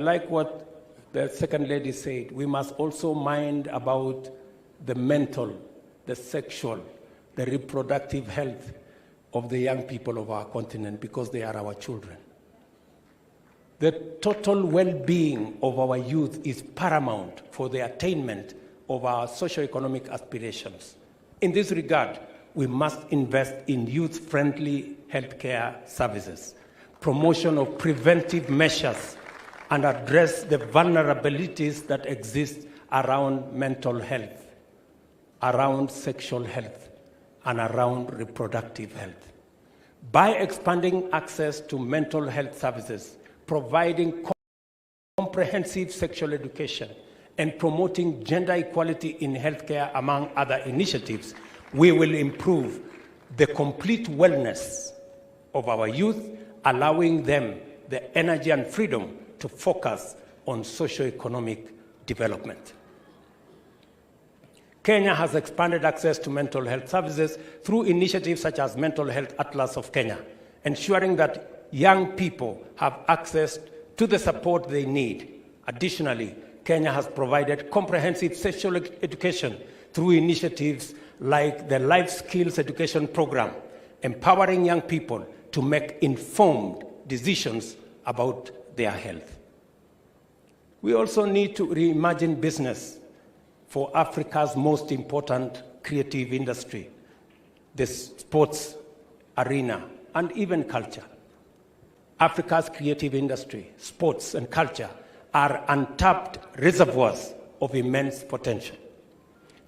Like what the second lady said, we must also mind about the mental, the sexual, the reproductive health of the young people of our continent, because they are our children. The total well-being of our youth is paramount for the attainment of our socio-economic aspirations. In this regard, we must invest in youth-friendly healthcare services, promotion of preventive measures, and address the vulnerabilities that exist around mental health, around sexual health, and around reproductive health. By expanding access to mental health services, providing comprehensive sexual education, and promoting gender equality in healthcare, among other initiatives, we will improve the complete wellness of our youth, allowing them the energy and freedom to focus on socio-economic development. Kenya has expanded access to mental health services through initiatives such as Mental Health Atlas of Kenya, ensuring that young people have access to the support they need. Additionally, Kenya has provided comprehensive sexual education through initiatives like the Life Skills Education Program, empowering young people to make informed decisions about their health. We also need to reimagine business for Africa's most important creative industry, the sports arena, and even culture. Africa's creative industry, sports, and culture are untapped reservoirs of immense potential.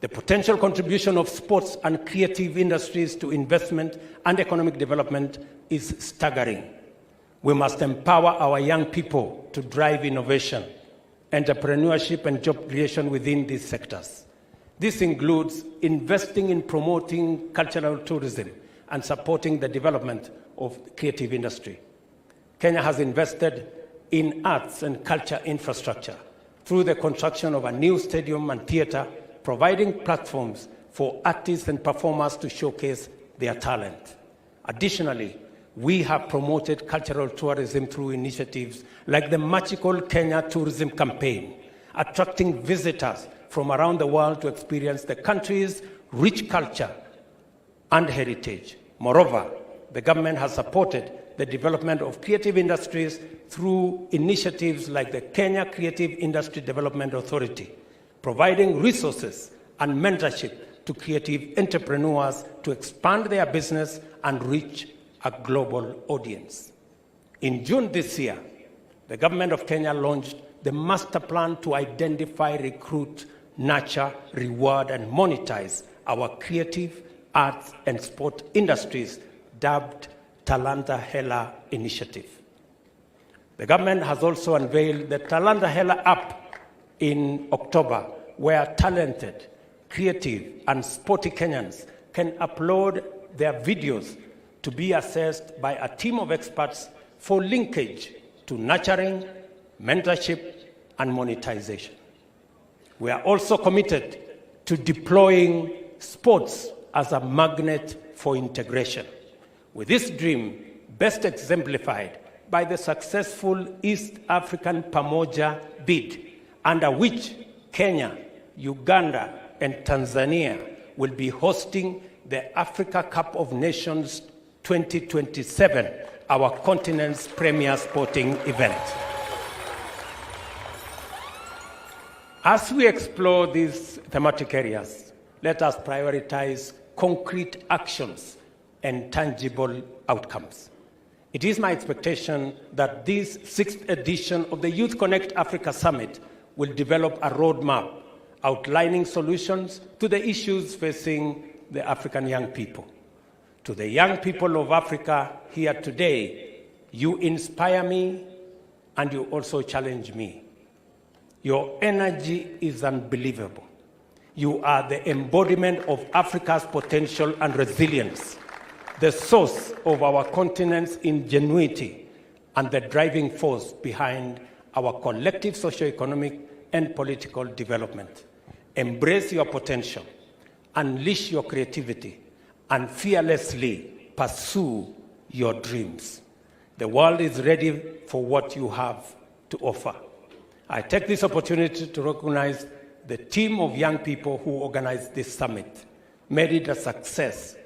The potential contribution of sports and creative industries to investment and economic development is staggering. We must empower our young people to drive innovation, entrepreneurship, and job creation within these sectors. This includes investing in promoting cultural tourism and supporting the development of the creative industry. Kenya has invested in arts and culture infrastructure through the construction of a new stadium and theater, providing platforms for artists and performers to showcase their talent. Additionally, we have promoted cultural tourism through initiatives like the Magical Kenya Tourism Campaign, attracting visitors from around the world to experience the country's rich culture and heritage. Moreover, the government has supported the development of creative industries through initiatives like the Kenya Creative Industry Development Authority, providing resources and mentorship to creative entrepreneurs to expand their business and reach a global audience. In June this year, the government of Kenya launched the master plan to identify, recruit, nurture, reward, and monetize our creative, arts, and sport industries, dubbed Talanta Hela Initiative. The government has also unveiled the Talanta Hela app in October, where talented, creative, and sporty Kenyans can upload their videos to be assessed by a team of experts for linkage to nurturing, mentorship, and monetization. We are also committed to deploying sports as a magnet for integration, with this dream best exemplified by the successful East African Pamoja bid, under which Kenya, Uganda, and Tanzania will be hosting the Africa Cup of Nations 2027, our continent's premier sporting event. As we explore these thematic areas, let us prioritize concrete actions and tangible outcomes. It is my expectation that this 6th edition of the Youth Connect Africa Summit will develop a roadmap outlining solutions to the issues facing the African young people. To the young people of Africa here today, you inspire me and you also challenge me. Your energy is unbelievable. You are the embodiment of Africa's potential and resilience, the source of our continent's ingenuity, and the driving force behind our collective socio-economic and political development. Embrace your potential, unleash your creativity, and fearlessly pursue your dreams. The world is ready for what you have to offer. I take this opportunity to recognize the team of young people who organized this summit, made it a success,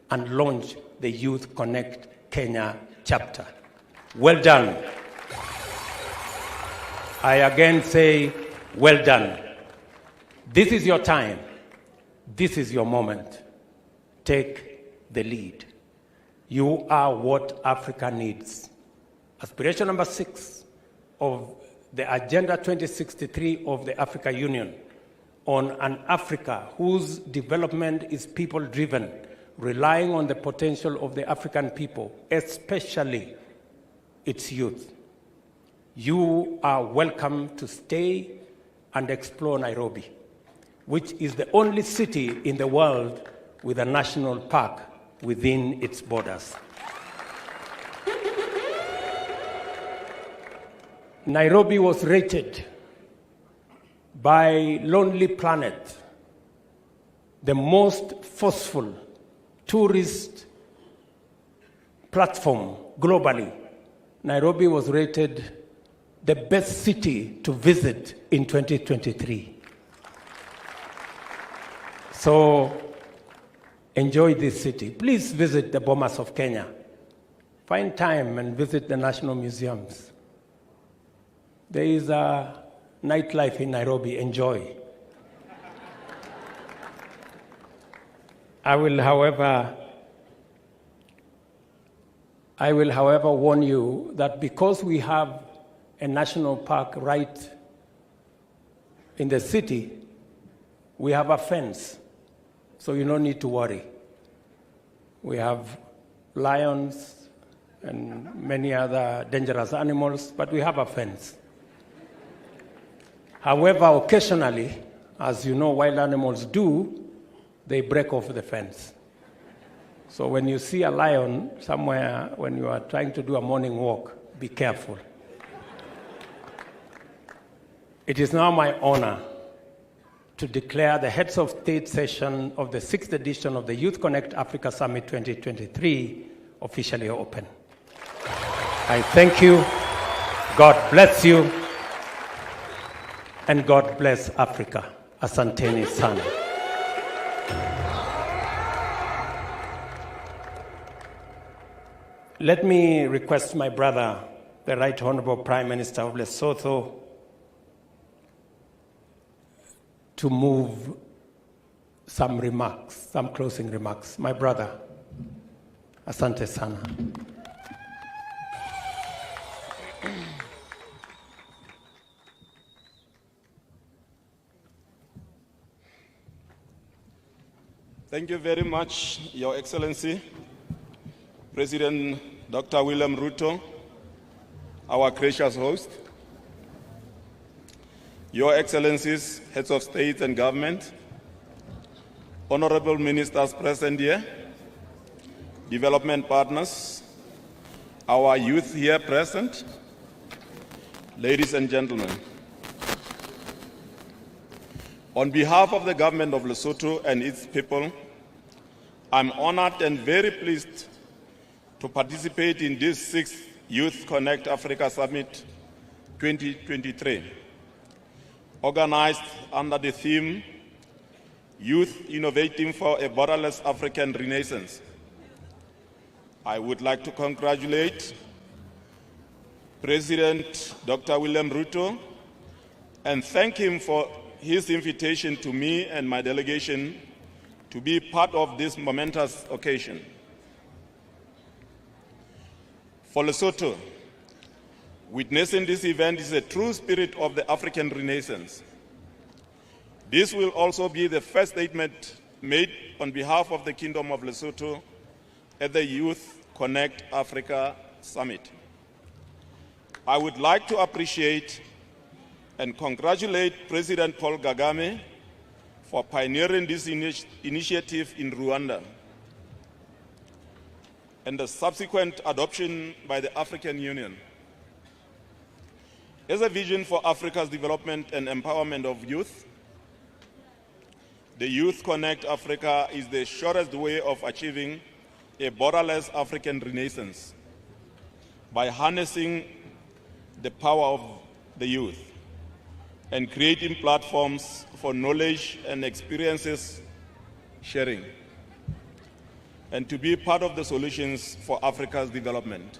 and launched the Youth Connect Kenya chapter. Well done. I again say, well done. This is your time. This is your moment. Take the lead. You are what Africa needs. Aspiration number 6 of the Agenda 2063 of the Africa Union on an Africa whose development is people-driven, relying on the potential of the African people, especially its youth. You are welcome to stay and explore Nairobi, which is the only city in the world with a national park within its borders. Nairobi was rated by Lonely Planet the most forceful tourist platform globally. Nairobi was rated the best city to visit in 2023. So enjoy this city. Please visit the Bomas of Kenya. Find time and visit the national museums. There is a nightlife in Nairobi. Enjoy. I will, however, warn you that because we have a national park right in the city, we have a fence, so you don't need to worry. We have lions and many other dangerous animals, but we have a fence. However, occasionally, as you know, wild animals do, they break off the fence. So when you see a lion somewhere, when you are trying to do a morning walk, be careful. It is now my honor to declare the Heads of State session of the 6th edition of the Youth Connect Africa Summit 2023 officially open. I thank you, God bless you, and God bless Africa. Asanteni sana. Let me request my brother, the Right Honorable Prime Minister of Lesotho, to move some remarks, some closing remarks. My brother, asante sana. Thank you very much, Your Excellency, President Dr. William Ruto, our gracious host, Your Excellencies, Heads of State and Government, Honorable Ministers present here, development partners, our youth here present, ladies and gentlemen. On behalf of the government of Lesotho and its people, I'm honored and very pleased to participate in this 6th Youth Connect Africa Summit 2023, organized under the theme, Youth Innovating for a Borderless African Renaissance. I would like to congratulate President Dr. William Ruto and thank him for his invitation to me and my delegation to be part of this momentous occasion. For Lesotho, witnessing this event is a true spirit of the African Renaissance. This will also be the first statement made on behalf of the Kingdom of Lesotho at the Youth Connect Africa Summit. I would like to appreciate and congratulate President Paul Kagame for pioneering this initiative in Rwanda and the subsequent adoption by the African Union. As a vision for Africa's development and empowerment of youth, the Youth Connect Africa is the shortest way of achieving a borderless African renaissance by harnessing the power of the youth. and creating platforms for knowledge and experiences sharing, and to be part of the solutions for Africa's development.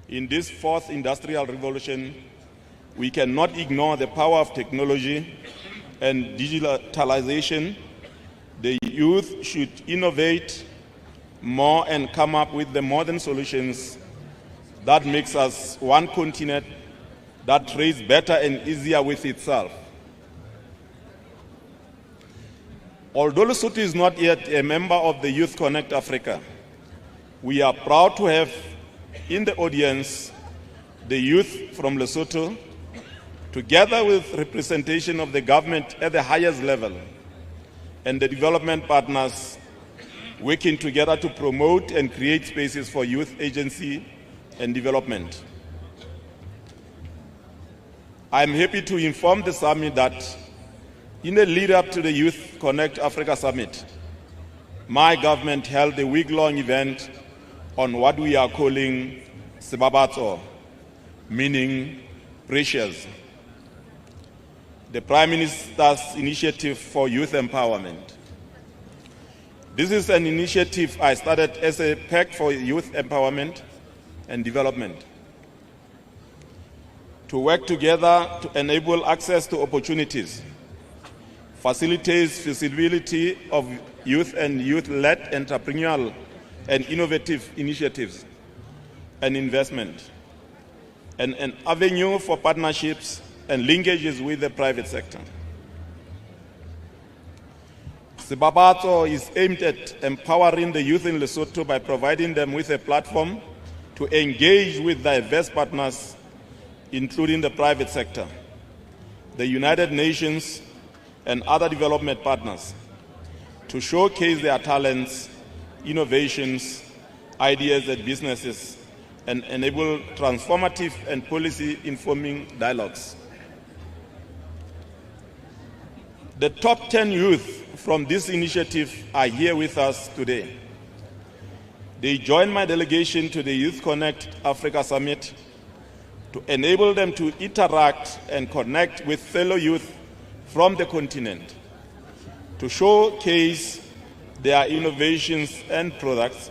In this fourth industrial revolution, we cannot ignore the power of technology and digitalization. The youth should innovate more and come up with the modern solutions that makes us one continent that trades better and easier with itself. Although Lesotho is not yet a member of the Youth Connect Africa, we are proud to have in the audience the youth from Lesotho, together with representation of the government at the highest level and the development partners working together to promote and create spaces for youth agency and development. I am happy to inform the summit that in the lead-up to the Youth Connect Africa Summit, my government held a week-long event on what we are calling Sibabatso, meaning precious, the Prime Minister's initiative for youth empowerment. This is an initiative I started as a pact for youth empowerment and development, to work together to enable access to opportunities, facilitates feasibility of youth and youth-led entrepreneurial and innovative initiatives and investment, and an avenue for partnerships and linkages with the private sector. Sibabatso is aimed at empowering the youth in Lesotho by providing them with a platform to engage with diverse partners, including the private sector, the United Nations, and other development partners, to showcase their talents, innovations, ideas, and businesses, and enable transformative and policy-informing dialogues. The top 10 youth from this initiative are here with us today. They joined my delegation to the Youth Connect Africa Summit to enable them to interact and connect with fellow youth from the continent, to showcase their innovations and products,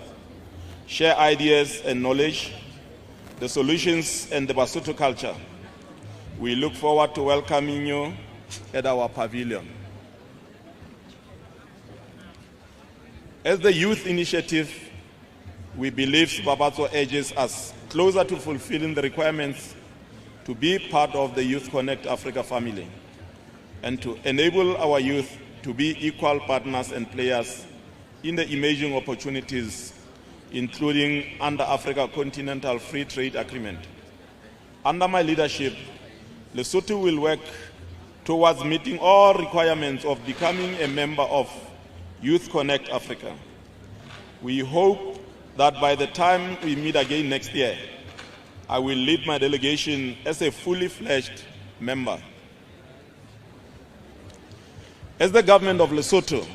share ideas and knowledge, the solutions and the Basotho culture. We look forward to welcoming you at our pavilion. As the youth initiative, we believe Sibabatso edges us closer to fulfilling the requirements to be part of the Youth Connect Africa family, and to enable our youth to be equal partners and players in the emerging opportunities, including under Africa Continental Free Trade Agreement. Under my leadership, Lesotho will work towards meeting all requirements of becoming a member of Youth Connect Africa. We hope that by the time we meet again next year, I will lead my delegation as a fully fledged member. As the government of Lesotho,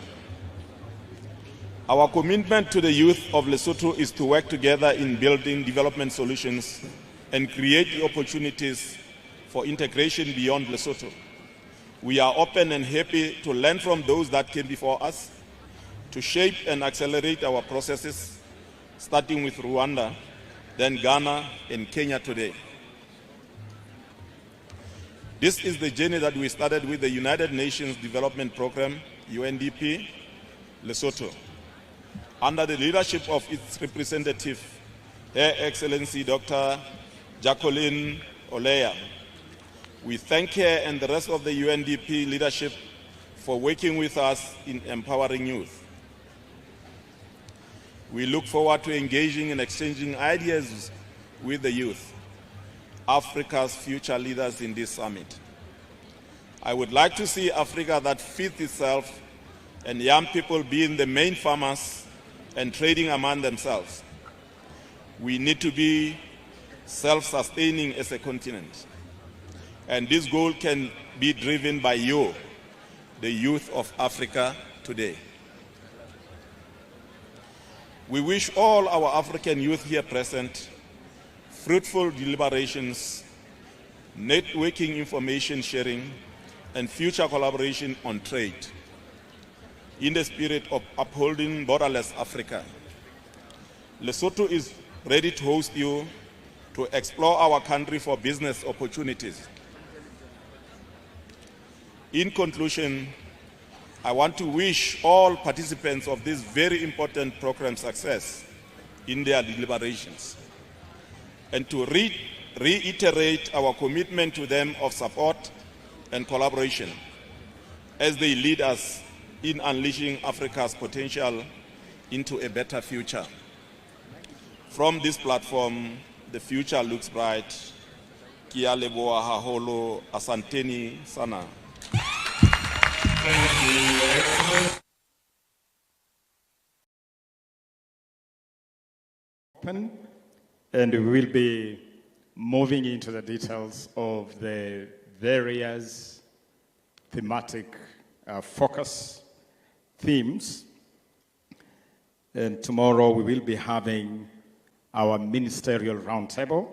our commitment to the youth of Lesotho is to work together in building development solutions and create opportunities for integration beyond Lesotho. We are open and happy to learn from those that came before us, to shape and accelerate our processes, starting with Rwanda, then Ghana and Kenya today. This is the journey that we started with the United Nations Development Programme, UNDP, Lesotho, under the leadership of its representative, Her Excellency Dr. Jacqueline Oleya. We thank her and the rest of the UNDP leadership for working with us in empowering youth. We look forward to engaging and exchanging ideas with the youth, Africa's future leaders in this summit. I would like to see Africa that feeds itself and young people being the main farmers and trading among themselves. We need to be self-sustaining as a continent. And this goal can be driven by you, the youth of Africa today. We wish all our African youth here present fruitful deliberations networking, information sharing, and future collaboration on trade. In the spirit of upholding borderless Africa, Lesotho is ready to host you to explore our country for business opportunities. In conclusion, I want to wish all participants of this very important program success in their deliberations, and to reiterate our commitment to them of support and collaboration as they lead us in unleashing Africa's potential into a better future. From this platform, the future looks bright. Kia leboa haholo, asanteni sana. Thank you, Excellent. And we will be moving into the details of the various thematic focus themes. And tomorrow we will be having our ministerial roundtable.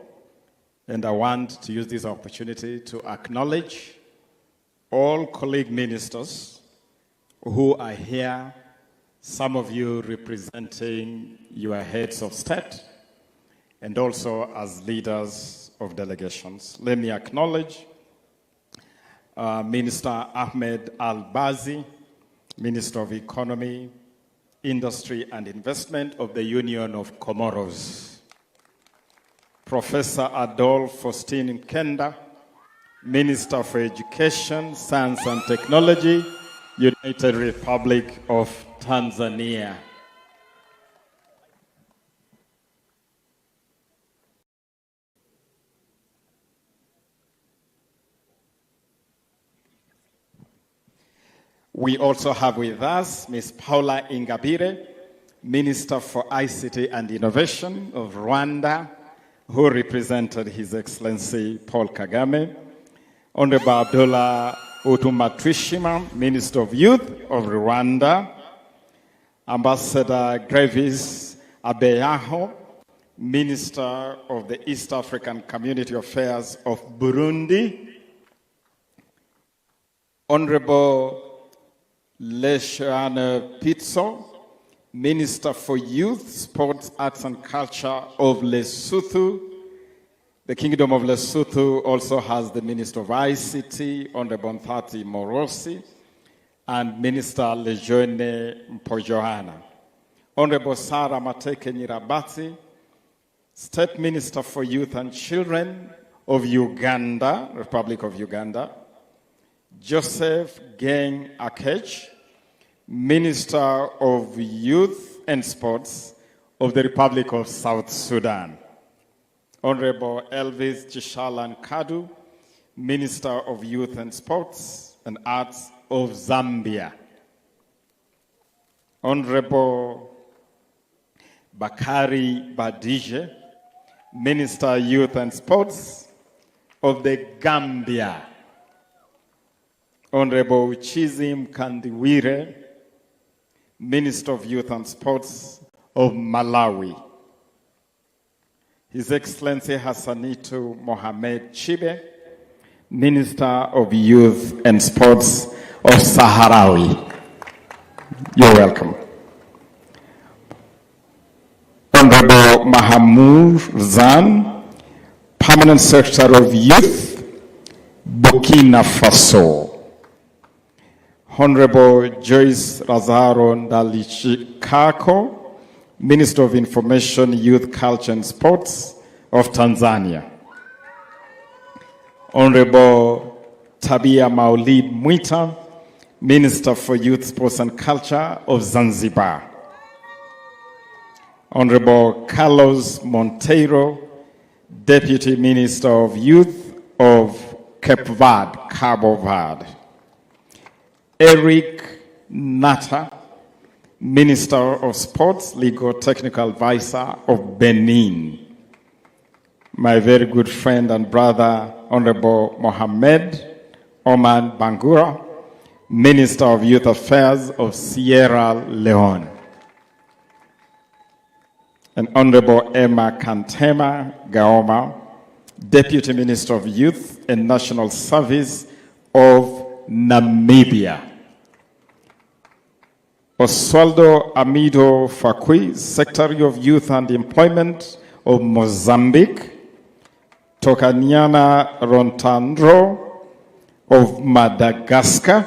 And I want to use this opportunity to acknowledge all colleague ministers who are here, some of you representing your heads of state, and also as leaders of delegations. Let me acknowledge Minister Ahmed Al-Bazi, Minister of Economy, Industry and Investment of the Union of Comoros. Professor Adolphe Faustin Kenda, Minister for Education, Science and Technology, United Republic of Tanzania. We also have with us Ms. Paula Ingabire, Minister for ICT and Innovation of Rwanda, who represented His Excellency Paul Kagame. Honorable Abdullah Utumatwishima, Minister of Youth of Rwanda. Ambassador Gravis Abeyaho, Minister of the East African Community Affairs of Burundi. Honorable Leshane Pitso, Minister for Youth, Sports, Arts and Culture of Lesotho. The Kingdom of Lesotho also has the Minister of ICT, Honorable Nthati Morosi, and Minister Lejeune Mpojoana. Honorable Sarah Mateke Nyirabati, State Minister for Youth and Children of Uganda, Republic of Uganda. Joseph Gang Akech, Minister of Youth and Sports of the Republic of South Sudan. Honorable Elvis Chishalan Kadu, Minister of Youth and Sports and Arts of Zambia. Honorable Bakari Badije, Minister of Youth and Sports of the Gambia. Honorable Chizim Kandiwire, Minister of Youth and Sports of Malawi. His Excellency Hassanitu Mohamed Chibe, Minister of Youth and Sports of Sahrawi. You're welcome. Honorable Mahamoud Zan, Permanent Secretary of Youth, Burkina Faso. Honorable Joyce Lazaro Ndalichikako, Minister of Information, Youth, Culture and Sports of Tanzania. Honorable Tabia Maulid Mwita, Minister for Youth, Sports and Culture of Zanzibar. Honorable Carlos Monteiro, Deputy Minister of Youth of Cape Verde, Cabo Verde. Eric Nata, Minister of Sports, Legal Technical Advisor of Benin. My very good friend and brother, Honorable Mohamed Oman Bangura, Minister of Youth Affairs of Sierra Leone. And Honorable Emma Kantema Gaoma, Deputy Minister of Youth and National Service of Namibia. Oswaldo Amido Fakui, Secretary of Youth and Employment of Mozambique. Tokanyana Rontandro of Madagascar,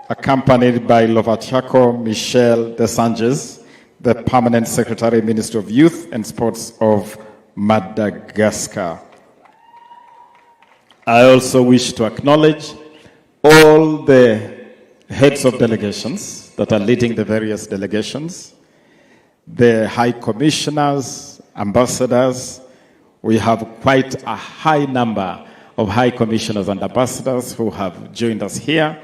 accompanied by Lovachaco Michel de Sanches, the Permanent Secretary, Minister of Youth and Sports of Madagascar. I also wish to acknowledge all the heads of delegations that are leading the various delegations, the high commissioners, ambassadors. We have quite a high number of high commissioners and ambassadors who have joined us here,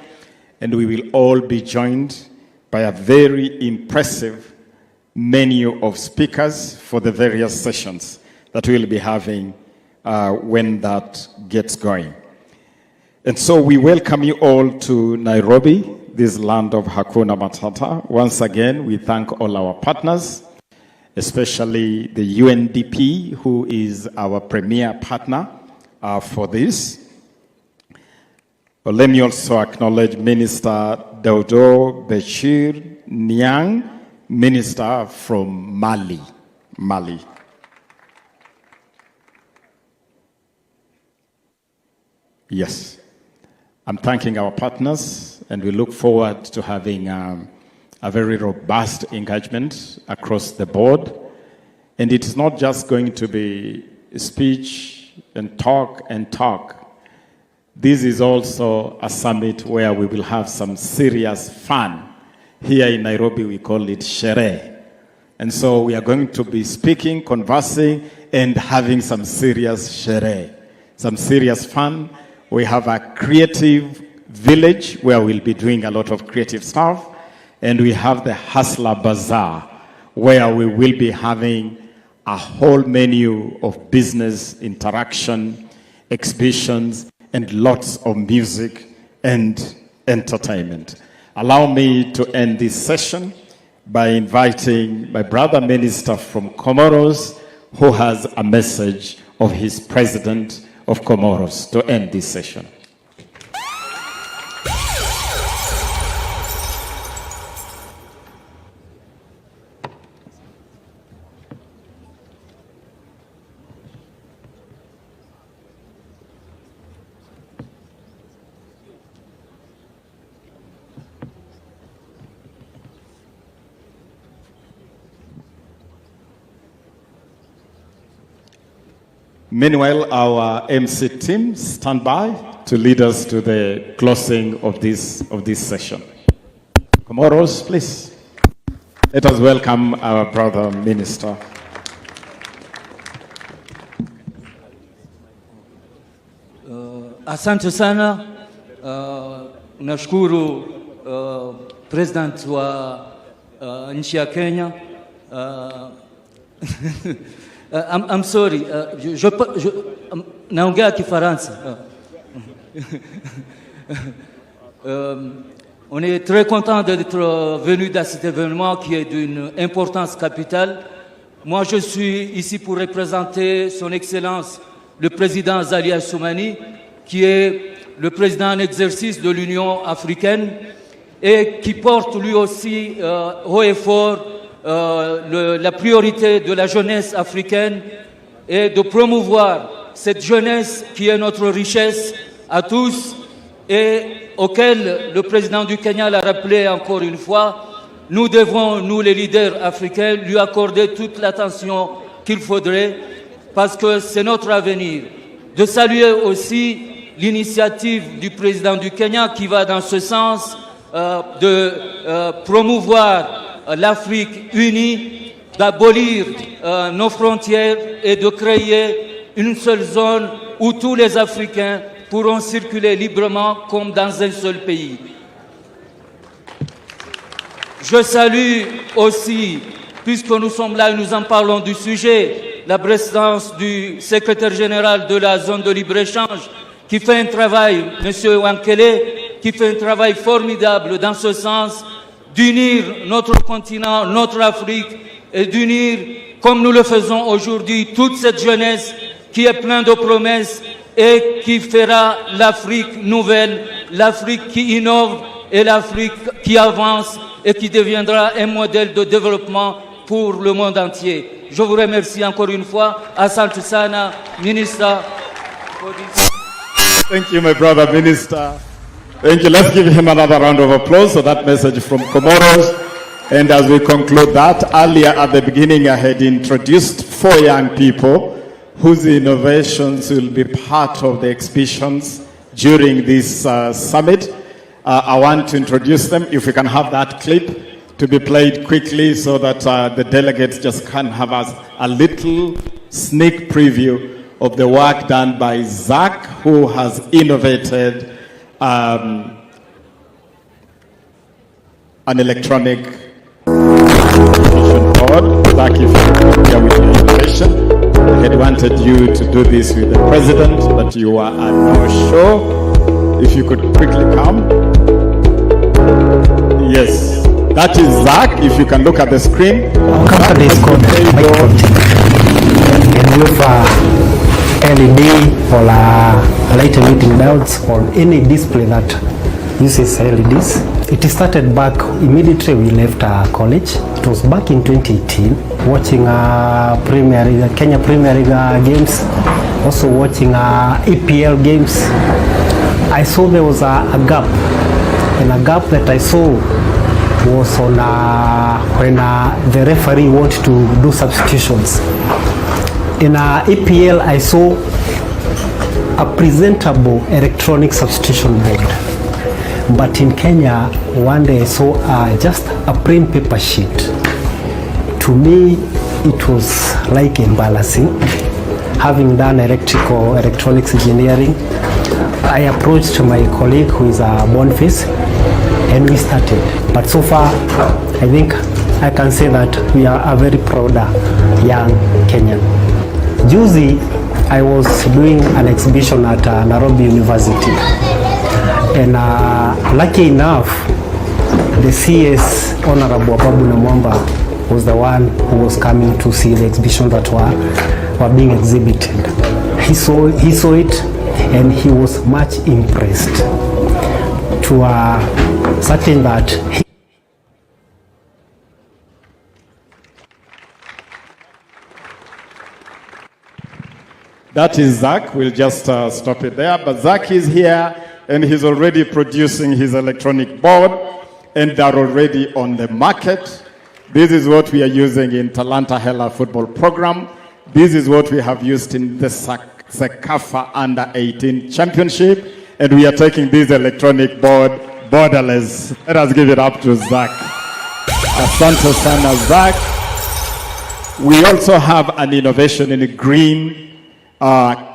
and we will all be joined by a very impressive menu of speakers for the various sessions that we'll be having when that gets going. And so we welcome you all to Nairobi, this land of Hakuna Matata. Once again, we thank all our partners, especially the UNDP, who is our premier partner for this. Well, let me also acknowledge Minister Daudo Bashir Niang, Minister from Mali. Yes. I'm thanking our partners, and we look forward to having a very robust engagement across the board. And it's not just going to be speech and talk and talk. This is also a summit where we will have some serious fun. Here in Nairobi, we call it Shere. And so we are going to be speaking, conversing, and having some serious Shere, some serious fun. We have a creative village where we'll be doing a lot of creative stuff. And we have the Hustler Bazaar, where we will be having a whole menu of business interaction, exhibitions, and lots of music and entertainment. Allow me to end this session by inviting my brother minister from Comoros, who has a message of his president of Comoros to end this session. Meanwhile, our MC team stand by to lead us to the closing of this session. Comoros, please. Let us welcome our brother minister. Asante sana. Nashukuru President wa nchi ya Kenya. I'm sorry, naongea Kifaransa. On est très content d'être venu dans cet événement qui est d'une importance capitale. Moi, je suis ici pour représenter son Excellence le président Azali Assoumani, qui est le président en exercice de l'Union africaine et qui porte lui aussi haut et fort la priorité de la jeunesse africaine est de promouvoir cette jeunesse qui est notre richesse à tous et auquel le président du Kenya l'a rappelé encore une fois. Nous devons, nous les leaders africains, lui accorder toute l'attention qu'il faudrait parce que c'est notre avenir. De saluer aussi l'initiative du président du Kenya qui va dans ce sens de promouvoir l'Afrique unie, d'abolir nos frontières et de créer une seule zone où tous les Africains pourront circuler librement comme dans un seul pays. Je salue aussi, puisque nous sommes là et nous en parlons du sujet, la présence du secrétaire général de la zone de libre-échange qui fait un travail, M. Wankele, qui fait un travail formidable dans ce sens, d'unir notre continent, notre Afrique, et d'unir, comme nous le faisons aujourd'hui, toute cette jeunesse qui est plein de promesses et qui fera l'Afrique nouvelle, l'Afrique qui innove et l'Afrique qui avance et qui deviendra un modèle de développement pour le monde entier. Je vous remercie encore une fois. Asante sana, Minister. Thank you, my brother Minister. Thank you. Let's give him another round of applause for that message from Comoros. And as we conclude that, earlier at the beginning, I had introduced 4 young people whose innovations will be part of the exhibitions during this summit. I want to introduce them. If we can have that clip to be played quickly so that the delegates just can have a little sneak preview of the work done by Zach, who has innovated an electronic board. Zach, if you're here with your innovation, I had wanted you to do this with the president, but you are not sure. If you could quickly come. Yes, that is Zach. If you can look at the screen. Our company is called and with LED or light emitting diodes or any display that uses LEDs. It started back immediately we left college. It was back in 2018, watching Kenya Premier League games, also watching EPL games. I saw there was a gap, and a gap that I saw was on when the referee wanted to do substitutions. In EPL, I saw a presentable electronic substitution board. But in Kenya, one day I saw just a plain paper sheet. To me, it was like embarrassing. Having done electronics engineering, I approached my colleague who is a Boniface, and we started. But so far, I think I can say that we are a very proud young Kenyan. Juzi, I was doing an exhibition at Nairobi University, and lucky enough, the CS Honorable Ababu Namwamba was the one who was coming to see the exhibition that were being exhibited. He saw it, and he was much impressed to certain that he That is Zach. We'll just stop it there. But Zach is here, and he's already producing his electronic board, and they're already on the market. This is what we are using in Talanta Hela football program. This is what we have used in the Sekafa Under 18 Championship, and we are taking this electronic board borderless. Let us give it up to Zach. Asante sana, Zach. We also have an innovation in green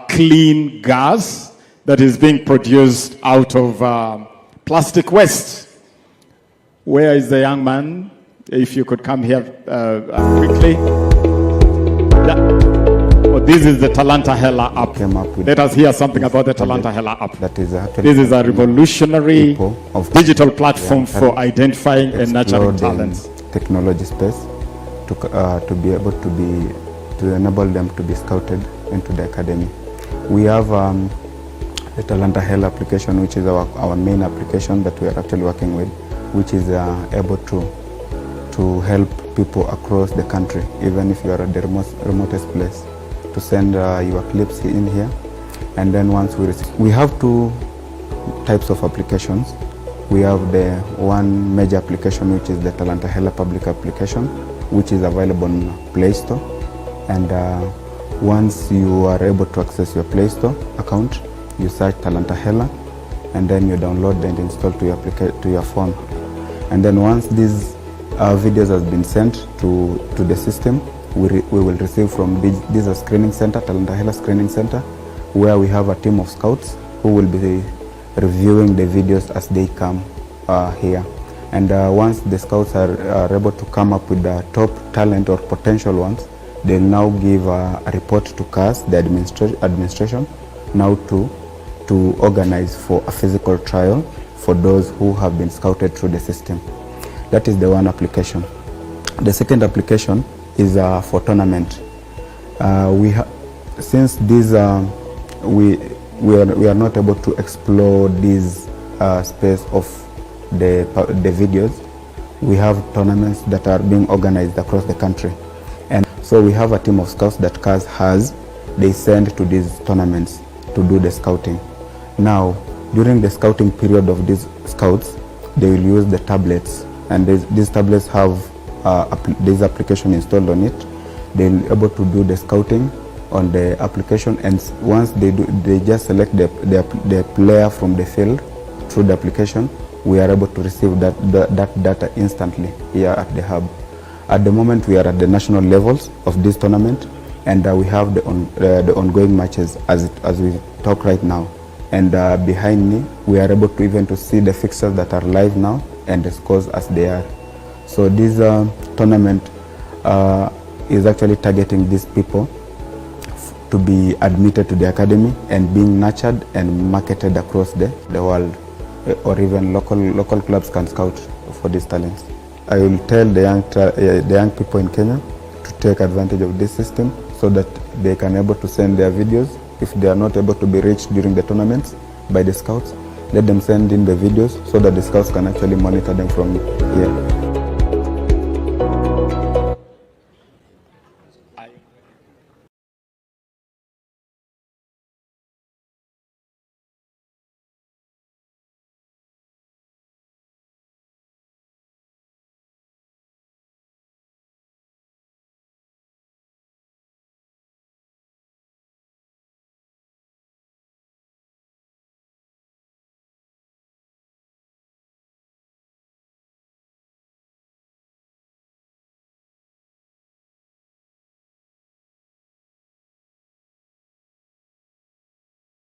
clean gas that is being produced out of plastic waste. Where is the young man? If you could come here quickly. This is the Talanta Hela app. Let us hear something about the Talanta Hela app. That is this is a revolutionary digital platform for identifying and nurturing talents. Technology space to be able to enable them to be scouted into the academy. We have the Talanta Hela application, which is our main application that we are actually working with, which is able to help people across the country, even if you are at the remotest place, to send your clips in here. And then once we have 2 types of applications. We have the one major application, which is the Talanta Hela public application, which is available on Play Store. And once you are able to access your Play Store account, you search Talanta Hela, and then you download and install to your phone. And then once these videos has been sent to the system, we will receive from this screening center, Talanta Hela Screening Center, where we have a team of scouts who will be reviewing the videos as they come here. And once the scouts are able to come up with the top talent or potential ones, they'll now give a report to CAS, the administration, now to organize for a physical trial for those who have been scouted through the system. That is the one application. The second application is for tournament. since these we are not able to explore this space of the videos, we have tournaments that are being organized across the country, and so we have a team of scouts that CAS has. They send to these tournaments to do the scouting. Now, during the scouting period of these scouts, they will use the tablets, and these tablets have this application installed on it. They'll be able to do the scouting on the application, and once they do, they just select the player from the field through the application. We are able to receive that data instantly here at the hub. At the moment, we are at the national levels of this tournament, and we have the ongoing matches as we talk right now. And behind me, we are able to even to see the fixtures that are live now and the scores as they are. So this tournament is actually targeting these people to be admitted to the academy and being nurtured and marketed across the world, or even local clubs can scout for these talents. I will tell the young people in Kenya to take advantage of this system so that they can able to send their videos. If they are not able to be reached during the tournaments by the scouts, let them send in the videos so that the scouts can actually monitor them from here.